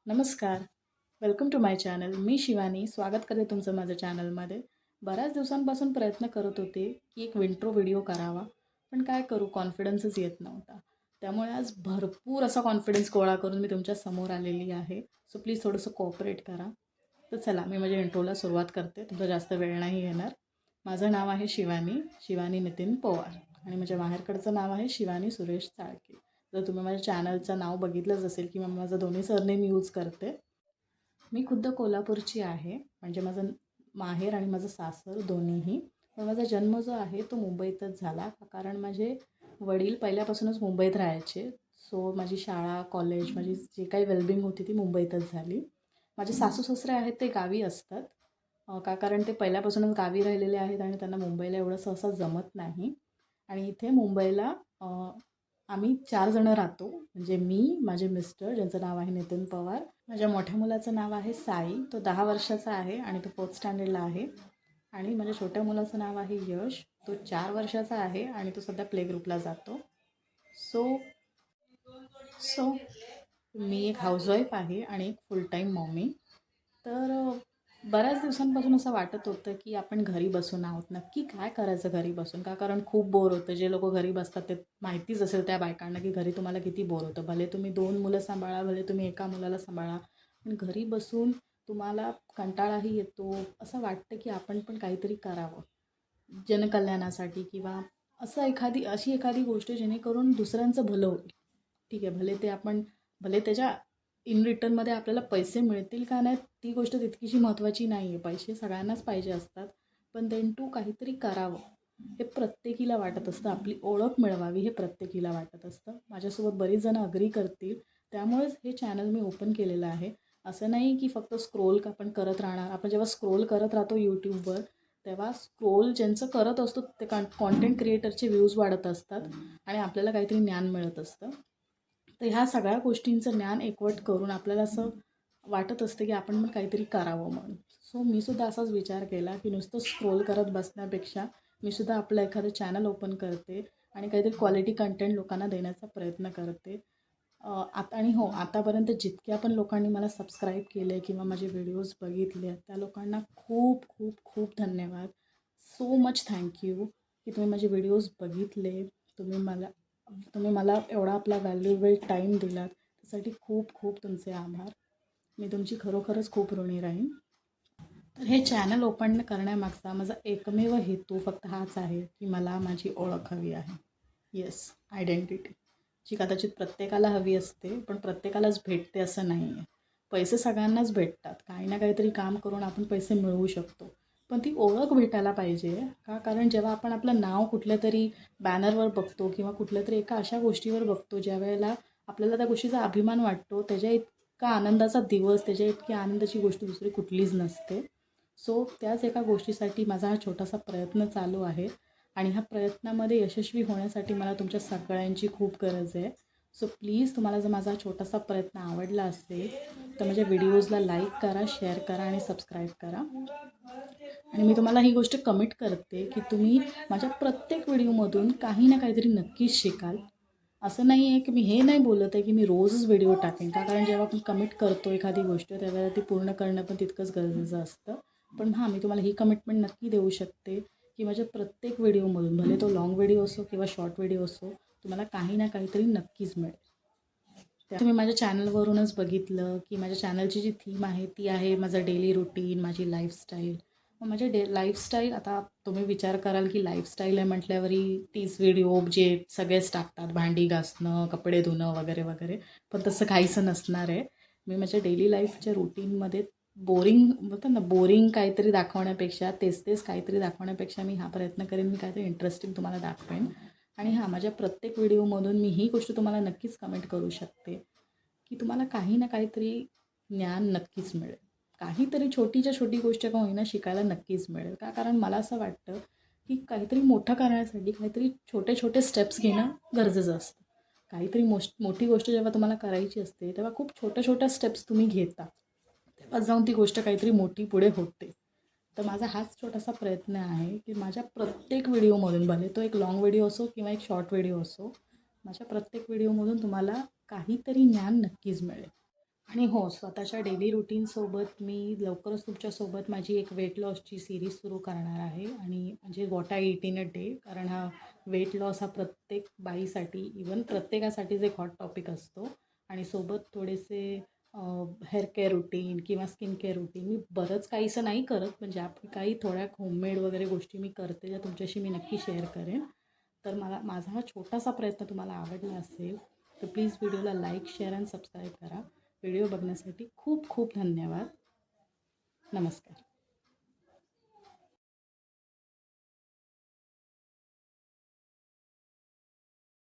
नमस्कार. Welcome to my channel. मी शिवानी स्वागत करते तुमचं माझ्या चॅनलमध्ये. बऱ्याच दिवसांपासून प्रयत्न करत होते की एक इंट्रो व्हिडिओ करावा, पण काय करू कॉन्फिडन्सच येत नव्हता. त्यामुळे आज भरपूर असा कॉन्फिडन्स गोळा करून मी तुमच्या समोर आलेली आहे. सो प्लीज थोडंसं कोऑपरेट करा. तर चला मी माझ्या इंट्रोला सुरुवात करते. तुमचा जास्त वेळ नाही घेणार. माझं नाव आहे शिवानी नितीन पवार आणि माझ्या माहेरकडचं नाव आहे शिवानी सुरेश चाळके. जर तुम्ही माझ्या चॅनलचं नाव बघितलंच असेल किंवा माझं दोन्ही सरनेम यूज करते. मी खुद्द कोल्हापूरची आहे. म्हणजे माझं माहेर आणि माझं सासर दोन्हीही. पण माझा जन्म जो आहे तो मुंबईतच झाला. कारण माझे वडील पहिल्यापासूनच मुंबईत राहायचे. सो माझी शाळा, कॉलेज, माझी जी काही वेलबिंग होती ती मुंबईतच झाली. माझे सासू-सासरे आहेत ते गावी असतात. कारण ते पहिल्यापासूनच गावी राहिलेले आहेत आणि त्यांना मुंबईला एवढं सहसा जमत नाही. आणि इथे मुंबईला आम्ही 4 जणं राहतो. म्हणजे मी, माझे मिस्टर ज्यांचं नाव आहे नितीन पवार. माझ्या मोठ्या मुलाचं नाव आहे साई. तो 10 वर्षाचा आहे आणि तो 4th स्टँडर्डला आहे. आणि माझ्या छोट्या मुलाचं नाव आहे यश. तो 4 वर्षाचा आहे आणि तो सध्या प्ले ग्रुपला जातो. सो सो मी एक हाऊसवाईफ आहे आणि एक फुल टाईम मॉमी. तर बऱ्याच दिवसांपासून असं वाटत होतं की आपण घरी बसून आहोत. नक्की काय करायचं घरी बसून? कारण खूप बोर होतं. जे लोकं घरी बसतात ते माहितीच असेल त्या बायकांना की घरी तुम्हाला किती बोर होतं. भले तुम्ही 2 मुलं सांभाळा, भले तुम्ही एका मुलाला सांभाळा. पण घरी बसून तुम्हाला कंटाळाही येतो. असं वाटतं की आपण पण काहीतरी करावं जनकल्याणासाठी किंवा अशी एखादी गोष्ट जेणेकरून दुसऱ्यांचं भलं होईल. ठीक आहे, भले त्याच्या इन रिटर्नमध्ये आपल्याला पैसे मिळतील का नाही ती गोष्ट तितकीशी महत्त्वाची नाही आहे. पैसे सगळ्यांनाच पाहिजे असतात. पण देन टू काहीतरी करावं हे प्रत्येकीला वाटत असतं. आपली ओळख मिळवावी हे प्रत्येकीला वाटत असतं. माझ्यासोबत बरीच जणं अग्री करतील. त्यामुळेच हे चॅनल मी ओपन केलेलं आहे. असं नाही की फक्त स्क्रोल आपण करत राहणार. आपण जेव्हा स्क्रोल करत राहतो यूट्यूबवर तेव्हा स्क्रोल ज्यांचं करत असतो ते कॉन्टेंट क्रिएटरचे व्ह्यूज वाढत असतात आणि आपल्याला काहीतरी ज्ञान मिळत असतं. तर ह्या सगळ्या गोष्टींचं ज्ञान एकवट करून आपल्याला असं वाटत असतं की आपण पण काहीतरी करावं म्हणून. सो मीसुद्धा असाच विचार केला की नुसतं स्क्रोल करत बसण्यापेक्षा मीसुद्धा आपलं एखादं चॅनल ओपन करते आणि काहीतरी क्वालिटी कंटेंट लोकांना देण्याचा प्रयत्न करते. आतापर्यंत जितक्या पण लोकांनी मला सबस्क्राईब केले किंवा माझे व्हिडिओज बघितले त्या लोकांना खूप खूप खूप धन्यवाद. सो मच थँक्यू की तुम्ही माझे व्हिडिओज बघितले. तुम्ही मला एवढा आपला व्हॅल्युएबल टाईम दिलात त्यासाठी खूप खूप तुमचे आभार. मी तुमची खरोखरच खूप ऋणी राहीन. तर हे चॅनल ओपन करण्यामागचा माझा एकमेव हेतू फक्त हाच आहे की मला माझी ओळख हवी आहे. Yes, identity. जी कदाचित प्रत्येकाला हवी असते पण प्रत्येकालाच भेटते असं नाही आहे. पैसे सगळ्यांनाच भेटतात. काही ना काहीतरी काम करून आपण पैसे मिळवू शकतो. पण ती ओळख भेटायला पाहिजे. कारण जेव्हा आपण आपलं नाव कुठल्यातरी बॅनरवर बघतो किंवा कुठल्यातरी एका अशा गोष्टीवर बघतो ज्या वेळेला आपल्याला त्या गोष्टीचा अभिमान वाटतो, त्याच्या इतका आनंदाचा दिवस, त्याच्या इतकी आनंदाची गोष्ट दुसरी कुठलीच नसते. सो त्याच एका गोष्टीसाठी माझा हा छोटासा प्रयत्न चालू आहे आणि ह्या प्रयत्नामध्ये यशस्वी होण्यासाठी मला तुमच्या सगळ्यांची खूप गरज आहे. सो प्लीज तुम्हाला जर माझा छोटासा प्रयत्न आवडला असेल तर माझ्या व्हिडिओजला लाईक करा, शेअर करा आणि सबस्क्राईब करा. आणि मी तुम्हाला ही गोष्ट कमिट करते की तुम्ही माझ्या प्रत्येक व्हिडिओमधून काही ना काहीतरी नक्कीच शिकाल. असं नाही आहे की मी हे नाही बोलत आहे की मी रोजच व्हिडिओ टाकेन कारण जेव्हा आपण कमिट करतो एखादी गोष्ट त्यावेळेला ती पूर्ण करणं पण तितकंच गरजेचं असतं. पण हां, मी तुम्हाला ही कमिटमेंट नक्की देऊ शकते की माझ्या प्रत्येक व्हिडिओमधून भले तो लाँग व्हिडिओ असो किंवा शॉर्ट व्हिडिओ असो तुम्हाला काही ना काहीतरी नक्कीच मिळेल. तुम्ही माझ्या चॅनलवरूनच बघितलं की माझ्या चॅनलची जी थीम आहे ती आहे माझं डेली रुटीन, माझी लाईफस्टाईल. मग माझे लाईफस्टाईल आता तुम्ही विचार कराल की लाईफस्टाईल आहे म्हटल्यावरही तीच व्हिडिओ जे सगळेच टाकतात, भांडी घासणं, कपडे धुणं वगैरे वगैरे. पण तसं काहीसं नसणार आहे. मी माझ्या डेली लाईफच्या रुटीनमध्ये बोरिंग काहीतरी दाखवण्यापेक्षा तेच तेच काहीतरी दाखवण्यापेक्षा मी हा प्रयत्न करेन मी काहीतरी इंटरेस्टिंग तुम्हाला दाखवेन. आणि हां, माझ्या प्रत्येक व्हिडिओमधून मी ही गोष्ट तुम्हाला नक्कीच कमेंट करू शकते की तुम्हाला काही ना काहीतरी ज्ञान नक्कीच मिळेल. काहीतरी छोटीच्या छोटी गोष्ट का होईना शिकायला नक्कीच मिळेल. कारण मला असं वाटतं की काहीतरी मोठं करण्यासाठी काहीतरी छोटे छोटे स्टेप्स घेणं गरजेचं असतं. काहीतरी मोठी गोष्ट जेव्हा तुम्हाला करायची असते तेव्हा खूप छोट्या छोट्या स्टेप्स तुम्ही घेता. तेव्हा जाऊन ती गोष्ट काहीतरी मोठी पुढे होते. तर माझा हाच छोटासा प्रयत्न आहे की माझ्या प्रत्येक व्हिडिओमधून भले तो एक लाँग व्हिडिओ असो किंवा एक शॉर्ट व्हिडिओ असो, माझ्या प्रत्येक व्हिडिओमधून तुम्हाला काहीतरी ज्ञान नक्कीच मिळेल. आणि हो, स्वतःच्या डेली रूटीनसोबत मी लवकरच तुमच्यासोबत माझी एक वेट लॉसची सीरीज सुरू करणार आहे आणि म्हणजे what I eat in a day. कारण हा वेट लॉस हा प्रत्येक बाईसाठी इवन प्रत्येकासाठीच एक हॉट टॉपिक असतो. आणि सोबत थोडेसे हेअर केअर रूटीन किंवा स्किन केअर रूटीन मी बरंच काहीसं नाही करत, पण ज्या काही थोड्या होममेड वगैरे गोष्टी मी करते ज्या तुमच्याशी मी नक्की शेअर करेन. तर माझा हा छोटासा प्रयत्न तुम्हाला आवडला असेल तर प्लीज व्हिडिओला लाईक, शेअर आणि सबस्क्राईब करा. व्हिडिओ बघण्यासाठी खूप खूप धन्यवाद. नमस्कार.